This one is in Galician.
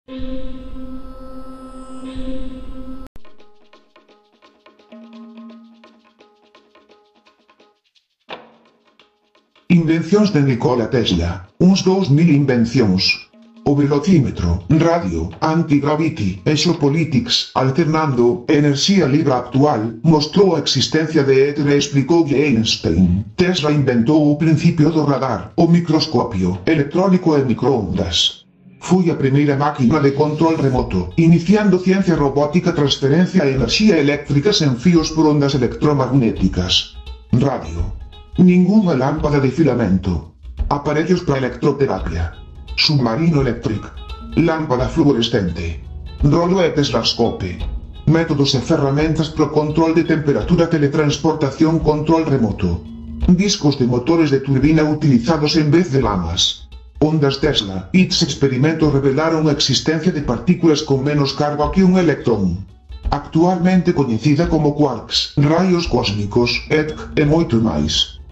Invencións de Nikola Tesla, uns 2000 invencións. O velocímetro, radio, anti-gravity, exopolitics, alternando, enerxía libre actual, mostrou a existencia de éter e explicoulle Einstein. Tesla inventou o principio do radar, o microscopio, electrónico e microondas. Foi a primeira máquina de control remoto, iniciando ciencia robótica, transferencia e enerxía eléctrica sen fíos por ondas electromagnéticas. Radio. Ningunha lámpada de filamento. Aparellos para electroterapia. Submarino electric. Lámpada fluorescente. Rolo e Teslascope. Métodos e ferramentas pro control de temperatura, teletransportación, control remoto. Discos de motores de turbina utilizados en vez de lamas. Ondas Tesla. Its experimentos revelaron a existencia de partículas con menos carga que un electrón. Actualmente coñecida como quarks, raios cósmicos, ETC e moito máis.